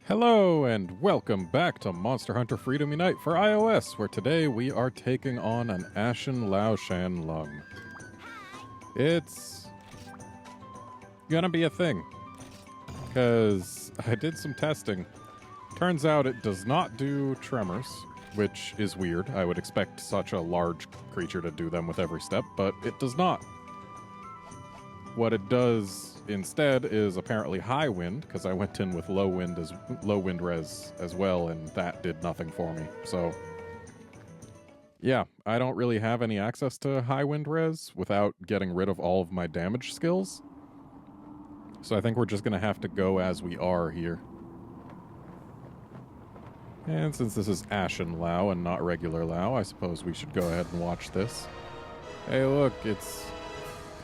Hello and welcome back to Monster Hunter Freedom Unite for iOS, where today we are taking on an Ashen Lao Shan Lung. It's gonna be a thing, because I did some testing. Turns out it does not do tremors, which is weird. I would expect such a large creature to do them with every step, but it does not. What it does instead is apparently high wind, because I went in with low wind res as well, and that did nothing for me. So yeah, I don't really have any access to high wind res without getting rid of all of my damage skills. So I think we're just gonna have to go as we are here. And since this is Ashen Lao and not regular Lao, I suppose we should go ahead and watch this. Hey look, it's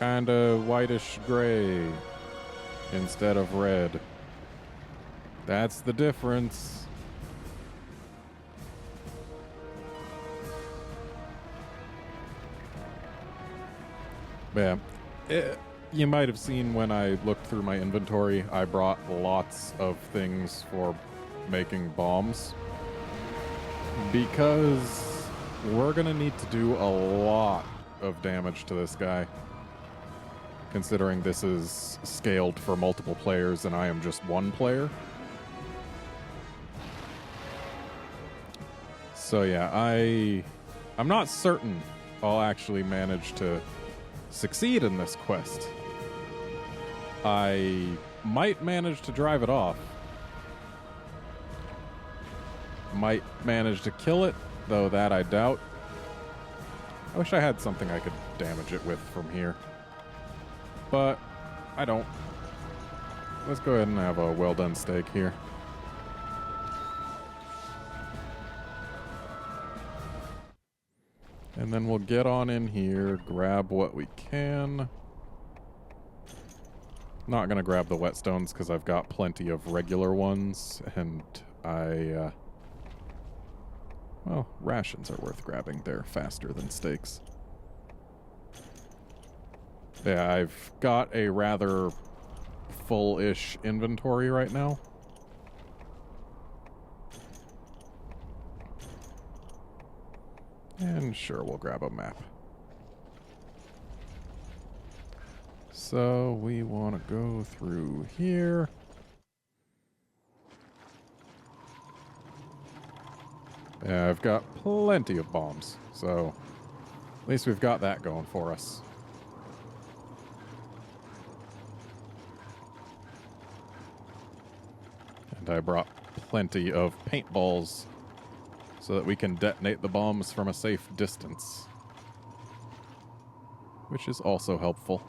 kinda whitish gray instead of red. That's the difference. Yeah, you might have seen when I looked through my inventory, I brought lots of things for making bombs, because we're gonna need to do a lot of damage to this guy, considering this is scaled for multiple players and I am just one player. So yeah, I'm not certain I'll actually manage to succeed in this quest. I might manage to drive it off. Might manage to kill it, though that I doubt. I wish I had something I could damage it with from here. But I don't. Let's go ahead and have a well done steak here. And then we'll get on in here, grab what we can. Not gonna grab the whetstones because I've got plenty of regular ones, and well, rations are worth grabbing. They're faster than steaks. Yeah, I've got a rather full-ish inventory right now. And sure, we'll grab a map. So we want to go through here. Yeah, I've got plenty of bombs, so at least we've got that going for us. And I brought plenty of paintballs so that we can detonate the bombs from a safe distance, which is also helpful.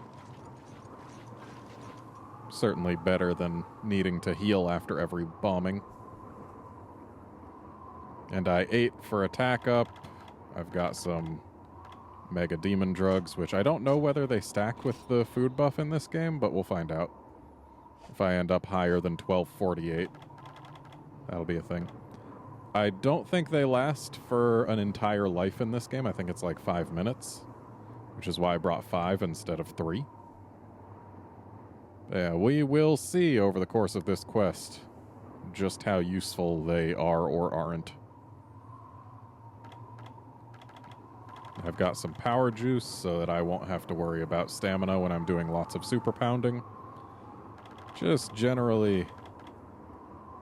Certainly better than needing to heal after every bombing. And I ate for attack up. I've got some Mega Demon drugs, which I don't know whether they stack with the food buff in this game, but we'll find out. If I end up higher than 1248, that'll be a thing. I don't think they last for an entire life in this game. I think it's like 5 minutes, which is why I brought 5 instead of 3. Yeah, we will see over the course of this quest just how useful they are or aren't. I've got some power juice so that I won't have to worry about stamina when I'm doing lots of super pounding. Just generally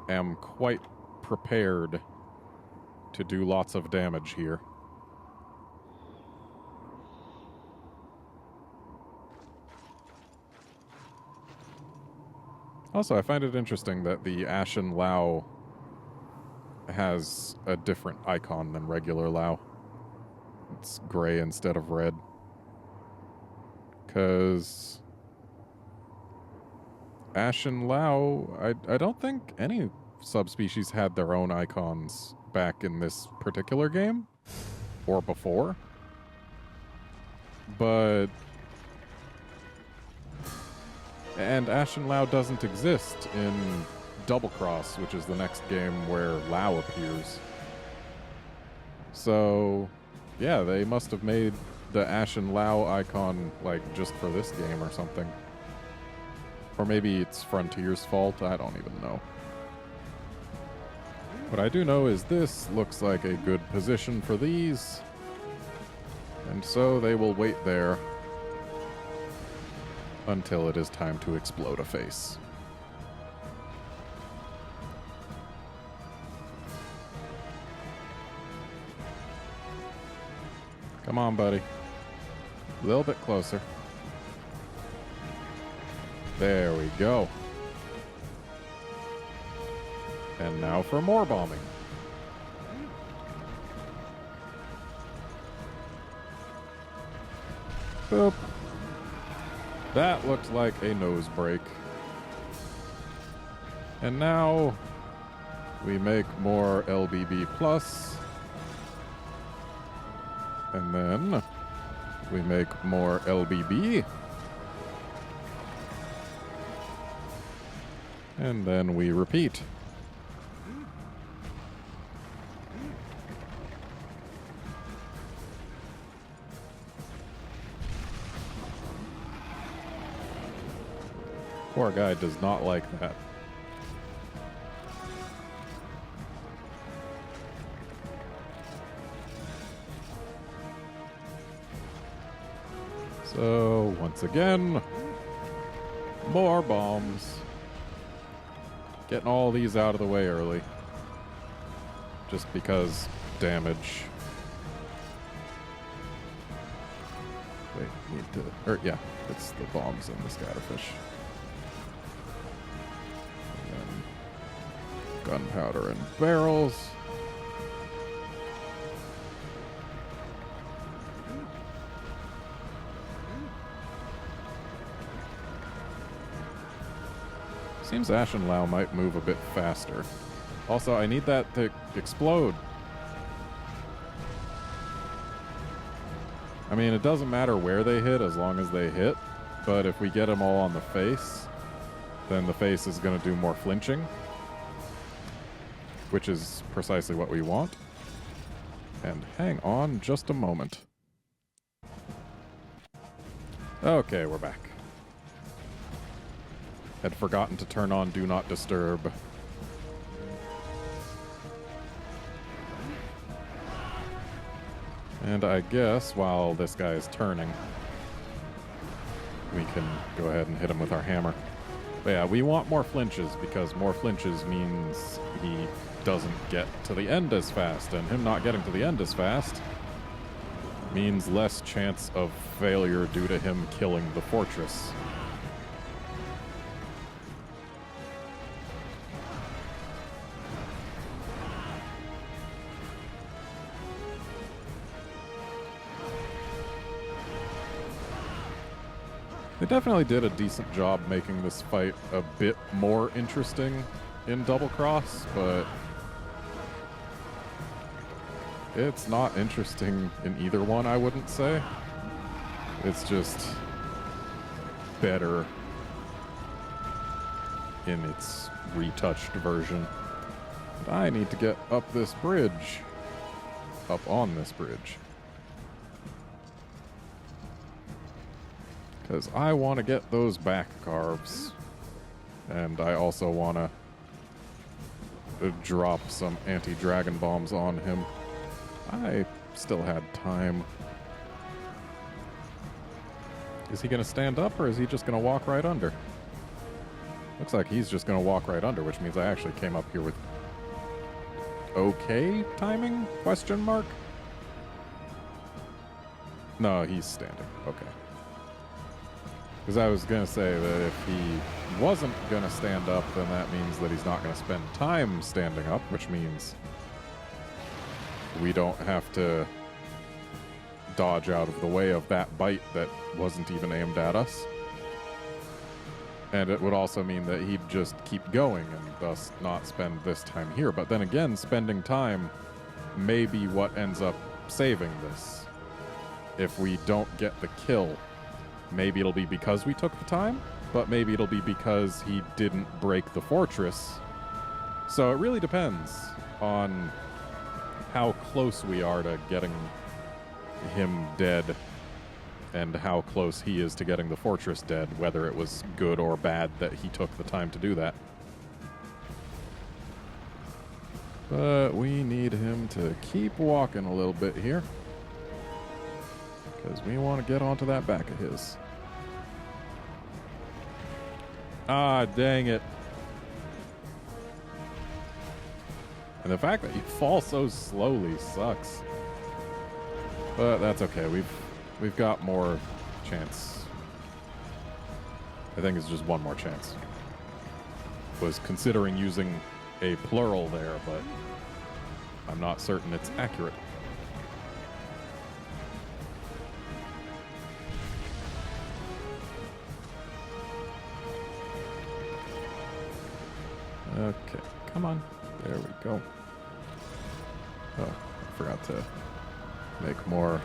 am quite prepared to do lots of damage here. Also, I find it interesting that the Ashen Lao has a different icon than regular Lao. It's gray instead of red. Because Ashen Lao, I don't think any subspecies had their own icons back in this particular game, or before. And Ashen Lao doesn't exist in Double Cross, which is the next game where Lao appears. So yeah, they must have made the Ashen Lao icon like just for this game or something. Or maybe it's Frontier's fault, I don't even know. What I do know is this looks like a good position for these, and so they will wait there until it is time to explode a face. Come on, buddy. A little bit closer. There we go. And now for more bombing. Boop. That looks like a nose break. And now we make more LBB plus. And then we make more LBB. And then we repeat. Poor guy does not like that. So, once again, more bombs. Getting all these out of the way early. Just because damage. Wait, need to... Or, yeah, it's the bombs and the scatterfish. And then gunpowder and barrels. Seems Ashen Lao might move a bit faster. Also, I need that to explode. I mean, it doesn't matter where they hit as long as they hit, but if we get them all on the face, then the face is going to do more flinching, which is precisely what we want. And hang on just a moment. Okay, we're back. Had forgotten to turn on Do Not Disturb. And I guess while this guy is turning, we can go ahead and hit him with our hammer. But yeah, we want more flinches because more flinches means he doesn't get to the end as fast. And him not getting to the end as fast means less chance of failure due to him killing the fortress. They definitely did a decent job making this fight a bit more interesting in Double Cross, but it's not interesting in either one, I wouldn't say. It's just better in its retouched version. And I need to get up this bridge. Up on this bridge. Because I want to get those back carves. And I also want to drop some anti-dragon bombs on him. I still had time. Is he going to stand up or is he just going to walk right under? Looks like he's just going to walk right under, which means I actually came up here with okay timing? Question mark? No, he's standing. Okay. Because I was going to say that if he wasn't going to stand up, then that means that he's not going to spend time standing up, which means we don't have to dodge out of the way of that bite that wasn't even aimed at us. And it would also mean that he'd just keep going and thus not spend this time here. But then again, spending time may be what ends up saving this. If we don't get the kill, maybe it'll be because we took the time, but maybe it'll be because he didn't break the fortress. So it really depends on how close we are to getting him dead and how close he is to getting the fortress dead, whether it was good or bad that he took the time to do that. But we need him to keep walking a little bit here, because we want to get onto that back of his. Ah, dang it. And the fact that you fall so slowly sucks. But that's okay. We've got more chance. I think it's just one more chance. Was considering using a plural there, but I'm not certain it's accurate. Okay, come on. There we go. Oh, I forgot to make more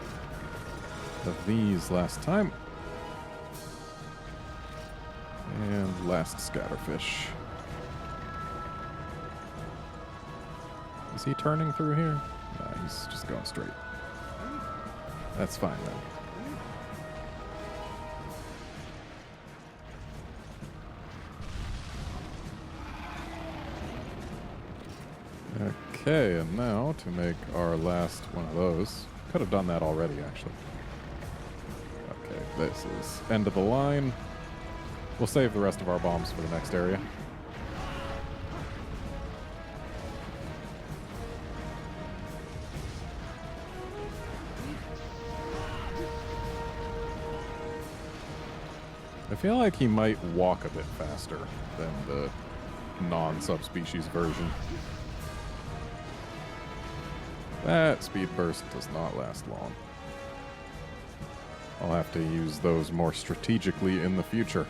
of these last time. And last scatterfish. Is he turning through here? Nah, he's just going straight. That's fine then. Okay, and now to make our last one of those. Could have done that already, actually. Okay, this is end of the line. We'll save the rest of our bombs for the next area. I feel like he might walk a bit faster than the non-subspecies version. That speed burst does not last long. I'll have to use those more strategically in the future.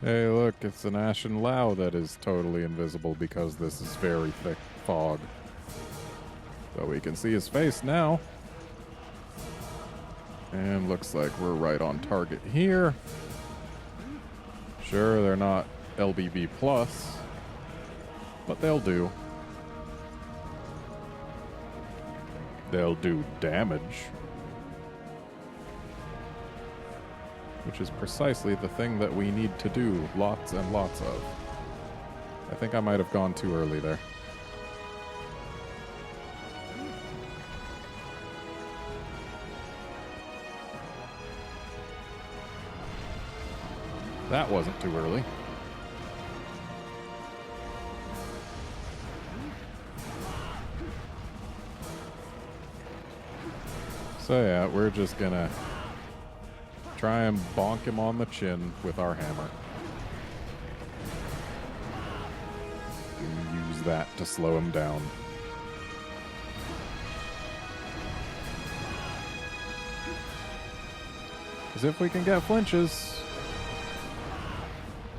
Hey, look, it's an Ashen Lao that is totally invisible because this is very thick fog. So we can see his face now. And looks like we're right on target here. Sure, they're not LBB+, but they'll do. They'll do damage. Which is precisely the thing that we need to do lots and lots of. I think I might have gone too early there. That wasn't too early. So yeah, we're just gonna try and bonk him on the chin with our hammer. And use that to slow him down. Because if we can get flinches,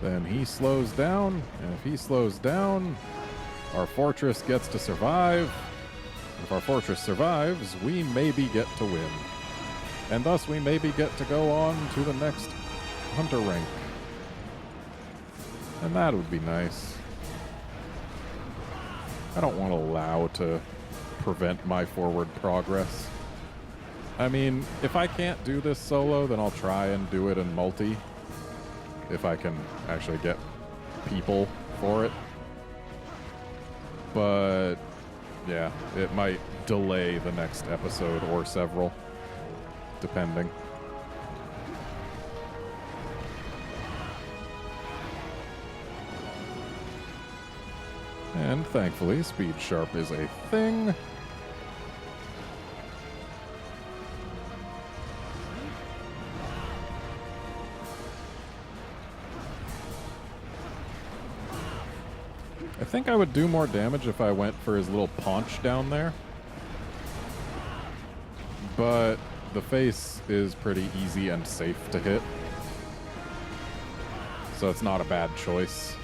then he slows down. And if he slows down, our fortress gets to survive. If our fortress survives, we maybe get to win. And thus we maybe get to go on to the next hunter rank. And that would be nice. I don't want Lao to prevent my forward progress. I mean, if I can't do this solo, then I'll try and do it in multi. If I can actually get people for it. But yeah, it might delay the next episode or several. Depending. And thankfully, Speed Sharp is a thing. I think I would do more damage if I went for his little paunch down there. But the face is pretty easy and safe to hit. So it's not a bad choice.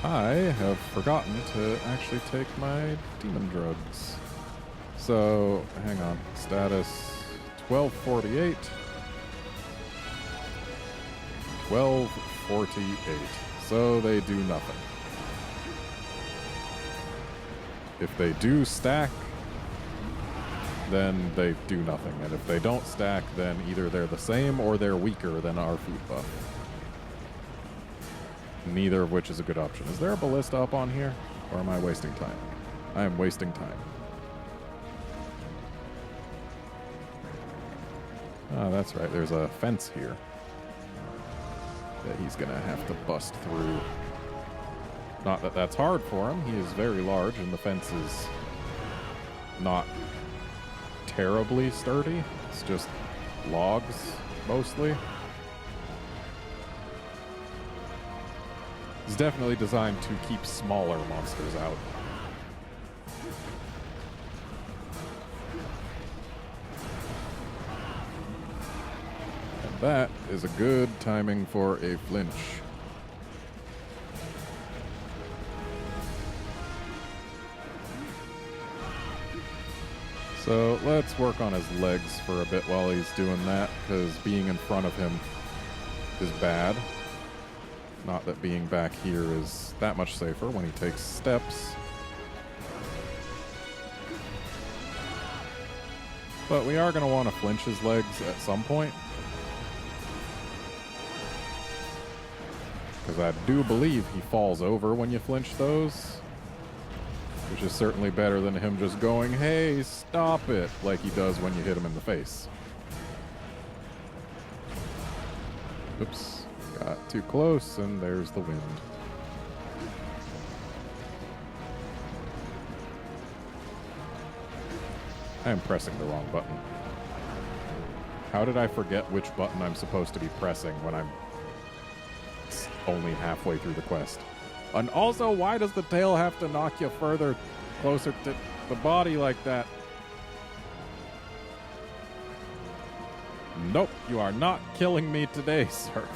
I have forgotten to actually take my demon drugs. So, hang on. Status 1248. 1248. So they do nothing. If they do stack, then they do nothing. And if they don't stack, then either they're the same or they're weaker than our food buff. Neither of which is a good option. Is there a ballista up on here? Or am I wasting time? I am wasting time. Oh, that's right. There's a fence here that he's going to have to bust through. Not that that's hard for him. He is very large, and the fence is not terribly sturdy. It's just logs, mostly. It's definitely designed to keep smaller monsters out. And that is a good timing for a flinch. So let's work on his legs for a bit while he's doing that, because being in front of him is bad. Not that being back here is that much safer when he takes steps. But we are going to want to flinch his legs at some point. Because I do believe he falls over when you flinch those. Which is certainly better than him just going, hey, stop it, like he does when you hit him in the face. Oops, got too close, and there's the wind. I am pressing the wrong button. How did I forget which button I'm supposed to be pressing when I'm only halfway through the quest? And also, why does the tail have to knock you further closer to the body like that? Nope, you are not killing me today, sir.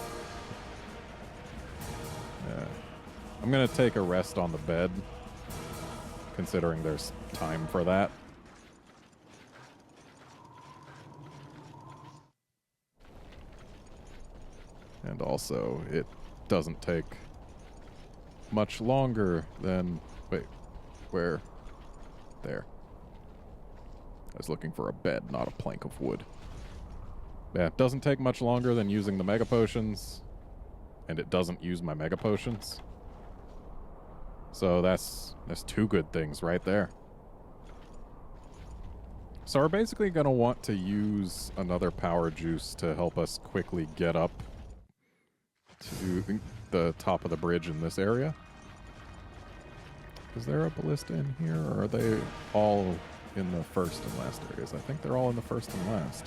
I'm going to take a rest on the bed, considering there's time for that. And also, it doesn't take much longer than... Wait, where? There. I was looking for a bed, not a plank of wood. Yeah, it doesn't take much longer than using the Mega Potions, and it doesn't use my Mega Potions. So that's two good things right there. So we're basically going to want to use another power juice to help us quickly get up to the top of the bridge in this area. Is there a ballista in here, or are they all in the first and last areas? I think they're all in the first and last.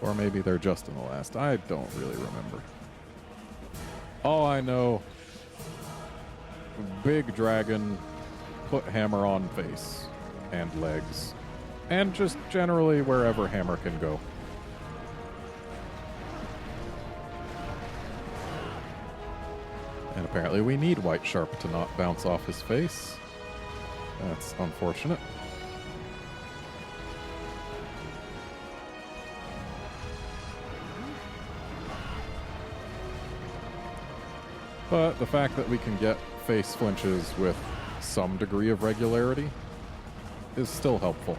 Or maybe they're just in the last. I don't really remember. All I know, big dragon, put hammer on face and legs, and just generally wherever hammer can go. And apparently we need White Sharp to not bounce off his face. That's unfortunate. But the fact that we can get face flinches with some degree of regularity is still helpful.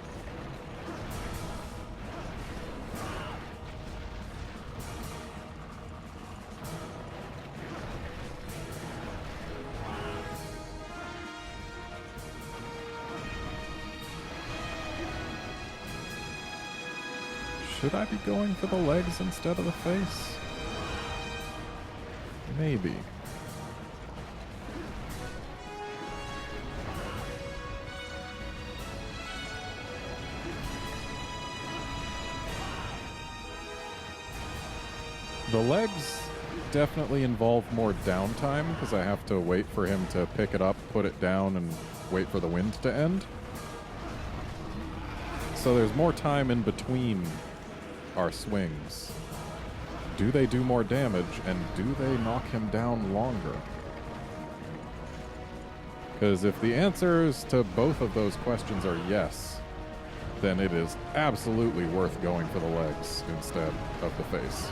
Should I be going for the legs instead of the face? Maybe. The legs definitely involve more downtime because I have to wait for him to pick it up, put it down, and wait for the wind to end. So there's more time in between our swings. Do they do more damage, and do they knock him down longer? Because if the answers to both of those questions are yes, then it is absolutely worth going for the legs instead of the face.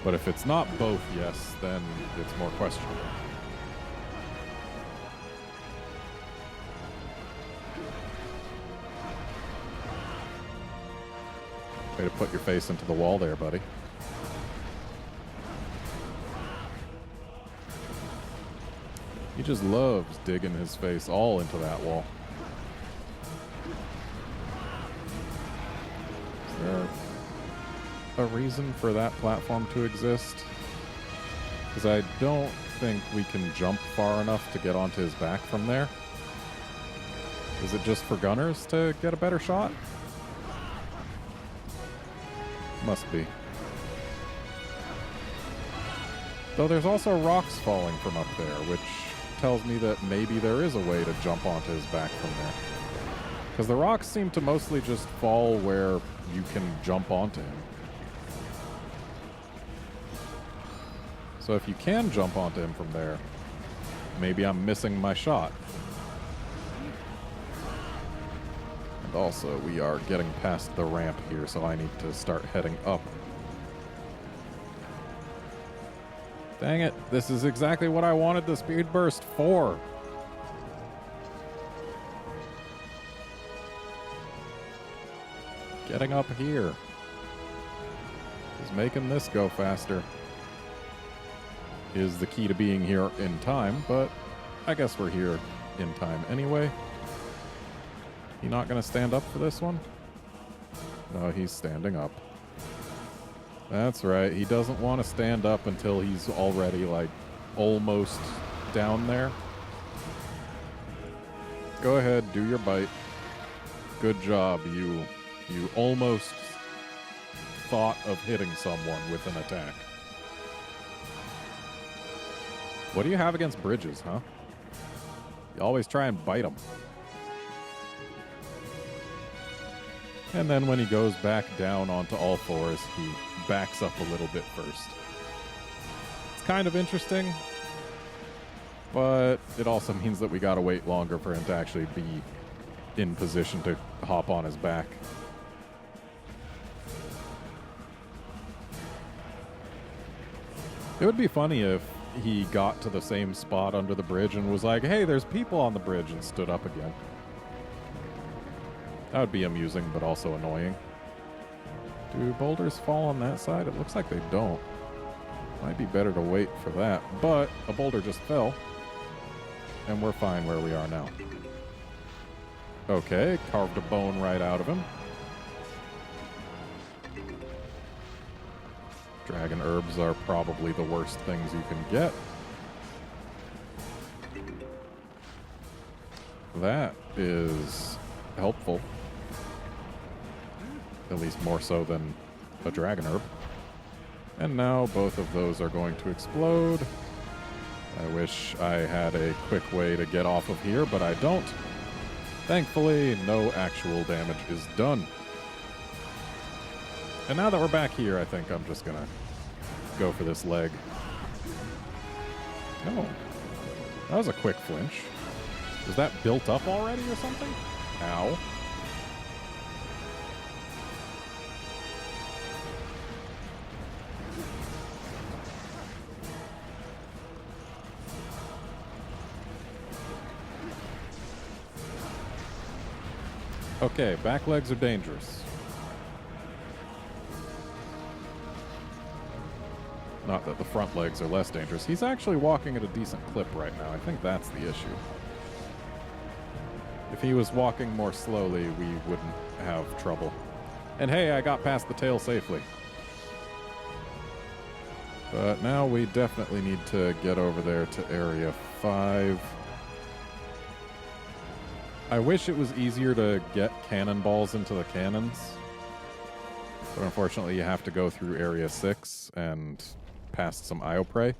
But if it's not both yes, then it's more questionable. Way to put your face into the wall there, buddy. He just loves digging his face all into that wall. Is there a reason for that platform to exist? Because I don't think we can jump far enough to get onto his back from there. Is it just for gunners to get a better shot? Must be. Though there's also rocks falling from up there, which tells me that maybe there is a way to jump onto his back from there. Because the rocks seem to mostly just fall where you can jump onto him. So if you can jump onto him from there, maybe I'm missing my shot. And also, we are getting past the ramp here, so I need to start heading up. Dang it, this is exactly what I wanted the speed burst for. Getting up here is making this go faster. Is the key to being here in time, but I guess we're here in time anyway. He not gonna stand up for this one? No, he's standing up. That's right, he doesn't want to stand up until he's already, like, almost down there. Go ahead, do your bite. Good job, you almost thought of hitting someone with an attack. What do you have against bridges, huh? You always try and bite them. And then when he goes back down onto all fours, he backs up a little bit first. It's kind of interesting, but it also means that we gotta wait longer for him to actually be in position to hop on his back. It would be funny if he got to the same spot under the bridge and was like, hey, there's people on the bridge, and stood up again. That would be amusing, but also annoying. Do boulders fall on that side? It looks like they don't. Might be better to wait for that, but a boulder just fell, and we're fine where we are now. Okay, carved a bone right out of him. Dragon herbs are probably the worst things you can get. That is helpful. At least more so than a dragon herb. And now both of those are going to explode. I wish I had a quick way to get off of here, but I don't. Thankfully, no actual damage is done. And now that we're back here, I think I'm just gonna go for this leg. Oh, that was a quick flinch. Was that built up already or something? Ow. Okay, back legs are dangerous. Not that the front legs are less dangerous. He's actually walking at a decent clip right now. I think that's the issue. If he was walking more slowly, we wouldn't have trouble. And hey, I got past the tail safely. But now we definitely need to get over there to Area 5. I wish it was easier to get cannonballs into the cannons. But unfortunately, you have to go through Area 6 and past some IO prey.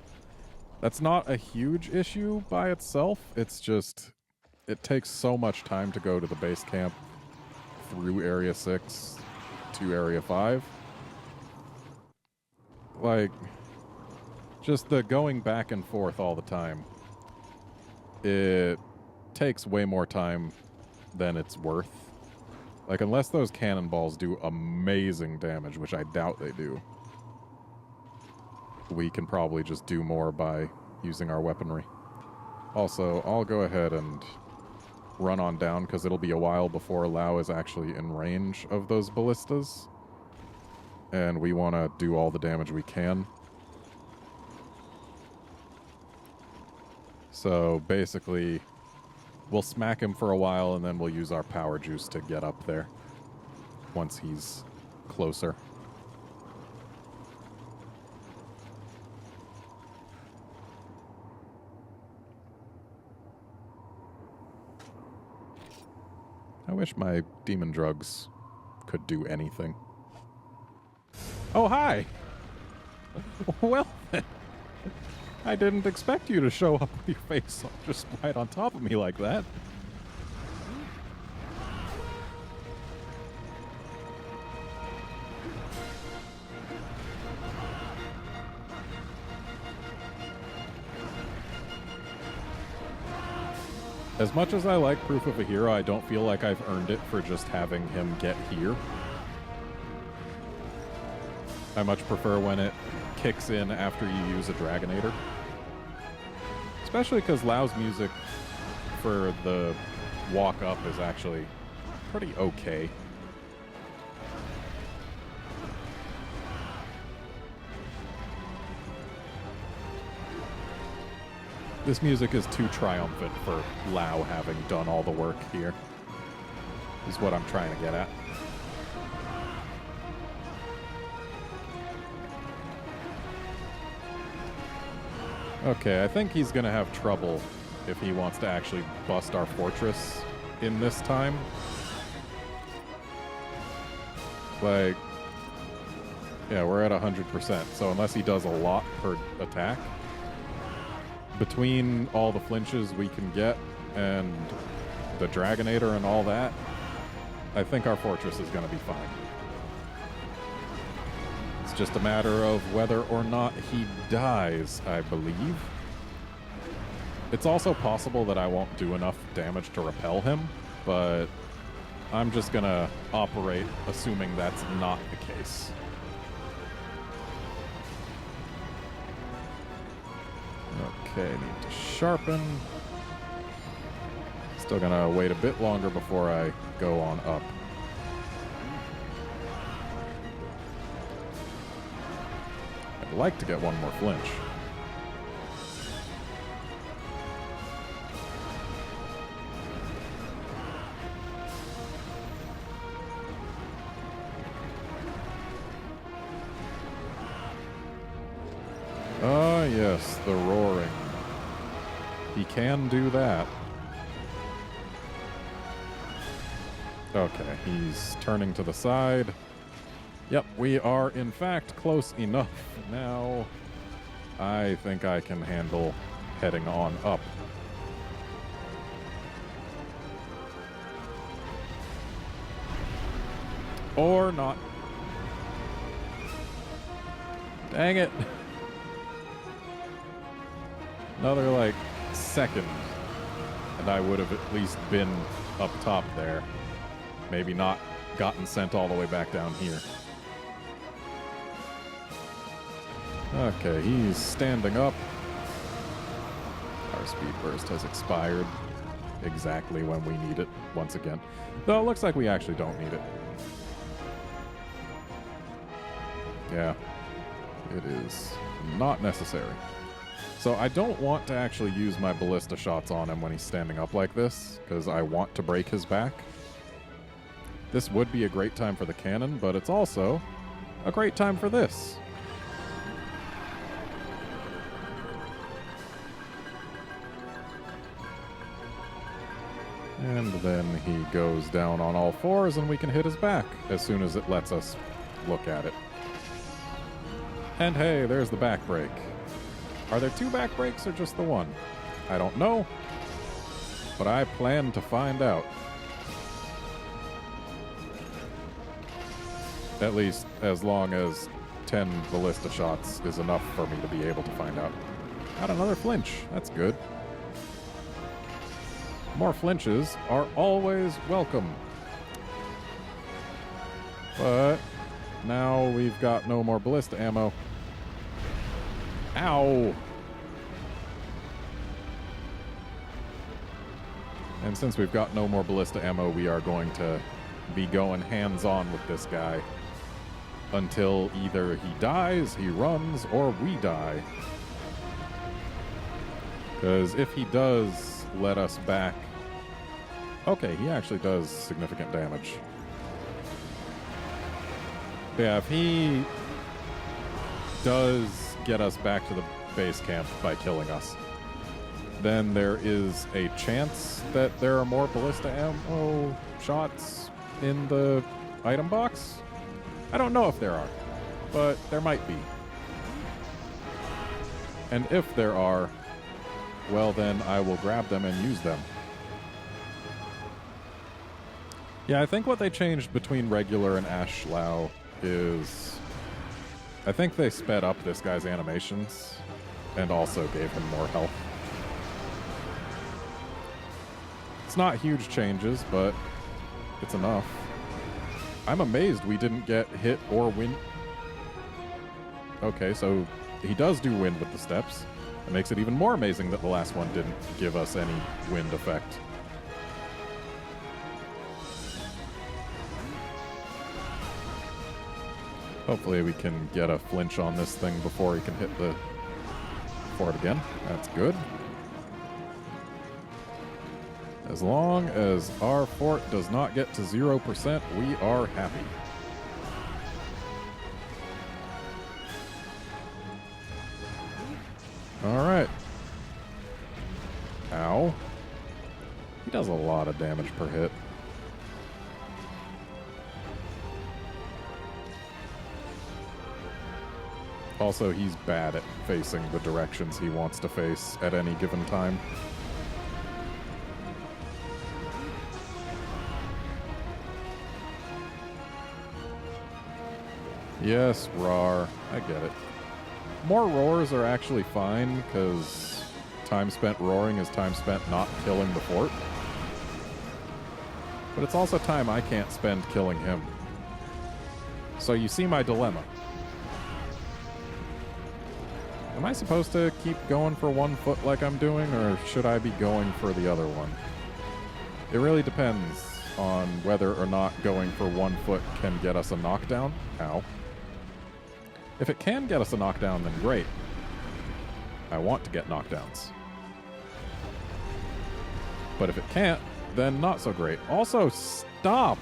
That's not a huge issue by itself. It's just, it takes so much time to go to the base camp through Area 6 to Area 5. Like, Just the going back and forth all the time. It takes way more time than it's worth. Like, unless those cannonballs do amazing damage, which I doubt they do, we can probably just do more by using our weaponry. Also, I'll go ahead and run on down, because it'll be a while before Lau is actually in range of those ballistas. And we want to do all the damage we can. So basically, we'll smack him for a while, and then we'll use our power juice to get up there once he's closer. I wish my demon drugs could do anything. Oh, hi! Well, then. I didn't expect you to show up with your face just right on top of me like that. As much as I like Proof of a Hero, I don't feel like I've earned it for just having him get here. I much prefer when it kicks in after you use a Dragonator. Especially because Lau's music for the walk up is actually pretty okay. This music is too triumphant for Lau having done all the work here, is what I'm trying to get at. Okay, I think he's going to have trouble if he wants to actually bust our fortress in this time. Like, yeah, we're at 100%, so unless he does a lot per attack, between all the flinches we can get and the Dragonator and all that, I think our fortress is going to be fine. It's just a matter of whether or not he dies, I believe. It's also possible that I won't do enough damage to repel him, but I'm just going to operate assuming that's not the case. Okay, need to sharpen. Still gonna wait a bit longer before I go on up. I'd like to get one more flinch. Ah, yes, the roaring. He can do that. Okay, he's turning to the side. Yep, we are in fact close enough. Now, I think I can handle heading on up. Or not. Dang it. Another, like, second, and I would have at least been up top there. Maybe not gotten sent all the way back down here. Okay, he's standing up. Our speed burst has expired exactly when we need it once again. Though it looks like we actually don't need it. Yeah, it is not necessary. So I don't want to actually use my ballista shots on him when he's standing up like this, because I want to break his back. This would be a great time for the cannon, but it's also a great time for this. And then he goes down on all fours and we can hit his back as soon as it lets us look at it. And hey, there's the back break. Are there two back breaks or just the one? I don't know, but I plan to find out. At least as long as 10 ballista shots is enough for me to be able to find out. Got another flinch. That's good. More flinches are always welcome. But now we've got no more ballista ammo. Ow! And since we've got no more ballista ammo, we are going to be going hands-on with this guy until either he dies, he runs, or we die. Because if he does let us back... Okay, he actually does significant damage. Yeah, if he does get us back to the base camp by killing us, then there is a chance that there are more ballista ammo shots in the item box. I don't know if there are, but there might be. And if there are, well then I will grab them and use them. Yeah, I think what they changed between regular and Ash Lao is... I think they sped up this guy's animations and also gave him more health. It's not huge changes, but it's enough. I'm amazed we didn't get hit or win. Okay, so he does do wind with the steps. It makes it even more amazing that the last one didn't give us any wind effect. Hopefully we can get a flinch on this thing before he can hit the fort again. That's good. As long as our fort does not get to 0%, we are happy. Alright. Ow. He does a lot of damage per hit. Also, he's bad at facing the directions he wants to face at any given time. Yes, roar. I get it. More roars are actually fine, because time spent roaring is time spent not killing the fort. But it's also time I can't spend killing him. So you see my dilemma. Am I supposed to keep going for 1 foot like I'm doing, or should I be going for the other one? It really depends on whether or not going for 1 foot can get us a knockdown. Ow. If it can get us a knockdown, then great. I want to get knockdowns. But if it can't, then not so great. Also, stop!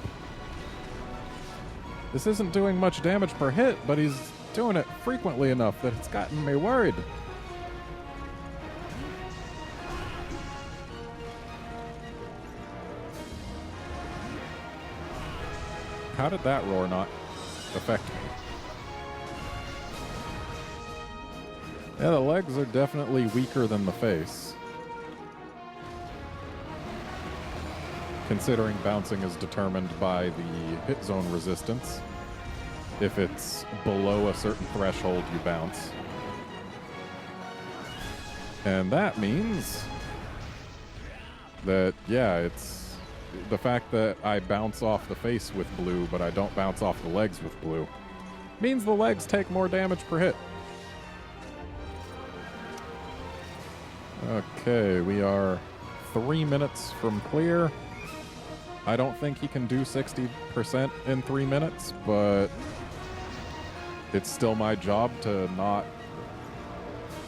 This isn't doing much damage per hit, but he's doing it frequently enough that it's gotten me worried. How did that roar not affect me? Yeah, the legs are definitely weaker than the face. Considering bouncing is determined by the hit zone resistance. If it's below a certain threshold, you bounce. And that means that, yeah, it's the fact that I bounce off the face with blue, but I don't bounce off the legs with blue, means the legs take more damage per hit. Okay, we are 3 minutes from clear. I don't think he can do 60% in 3 minutes, but it's still my job to not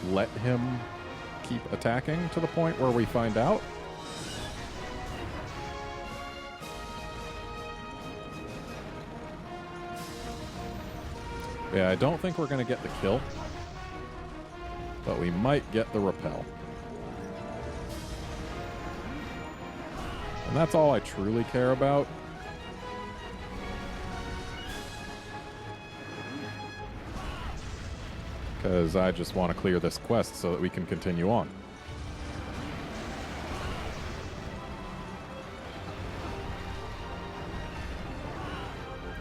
let him keep attacking to the point where we find out. Yeah, I don't think we're going to get the kill, but we might get the repel. And that's all I truly care about. Because I just want to clear this quest so that we can continue on.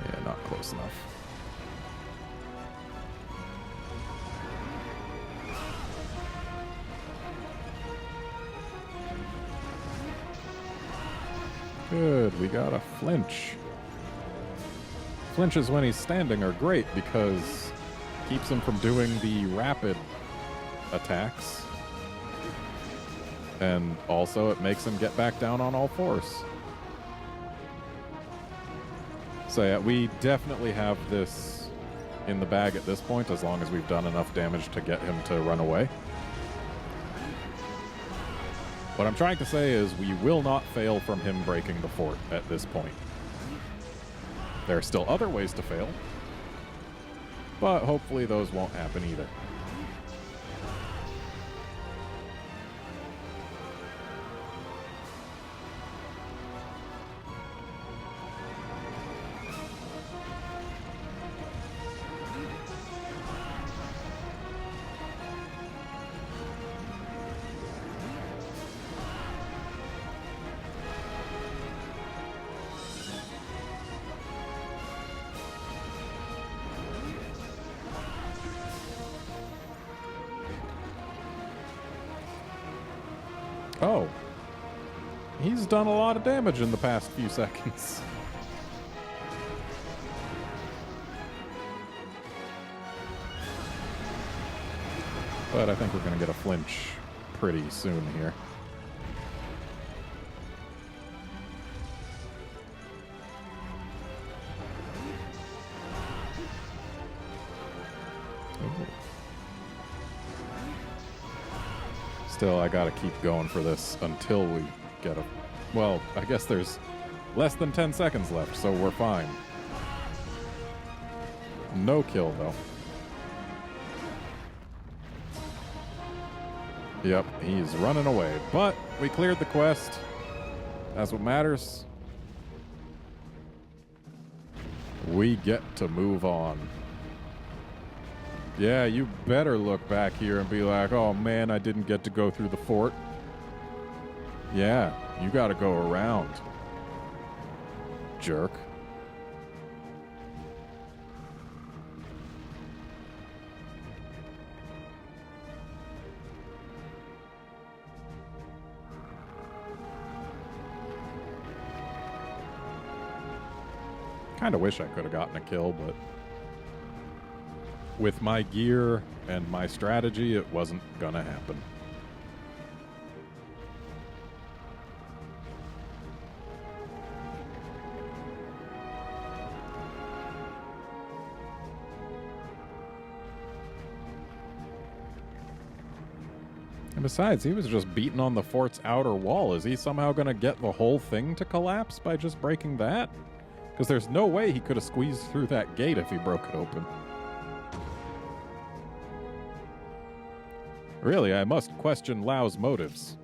Yeah, not close enough. Good, we got a flinch. Flinches when he's standing are great because keeps him from doing the rapid attacks. And also it makes him get back down on all fours. So yeah, we definitely have this in the bag at this point, as long as we've done enough damage to get him to run away. What I'm trying to say is we will not fail from him breaking the fort at this point. There are still other ways to fail, but hopefully those won't happen either. Oh. He's done a lot of damage in the past few seconds. But I think we're going to get a flinch pretty soon here. Still, I gotta keep going for this until we get a... Well, I guess there's less than 10 seconds left, so we're fine. No kill, though. Yep, he's running away. But we cleared the quest. That's what matters. We get to move on. Yeah, you better look back here and be like, oh man, I didn't get to go through the fort. Yeah, you gotta go around. Jerk. Kinda wish I could have gotten a kill, but with my gear and my strategy, it wasn't gonna happen. And besides, he was just beating on the fort's outer wall. Is he somehow gonna get the whole thing to collapse by just breaking that? Because there's no way he could have squeezed through that gate if he broke it open. Really, I must question Lau's motives.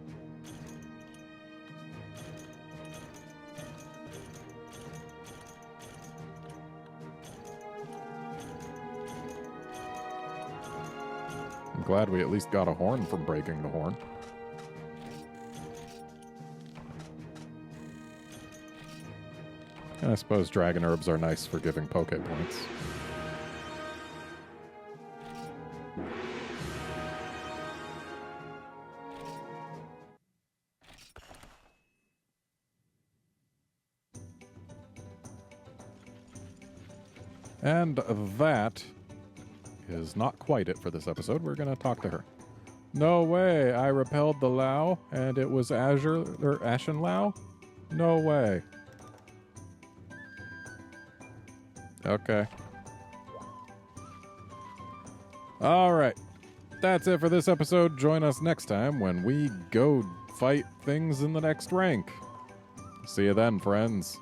I'm glad we at least got a horn from breaking the horn. And I suppose dragon herbs are nice for giving poke points. And that is not quite it for this episode. We're going to talk to her. No way. I repelled the Lao and it was Ashen Lao? No way. Okay. All right. That's it for this episode. Join us next time when we go fight things in the next rank. See you then, friends.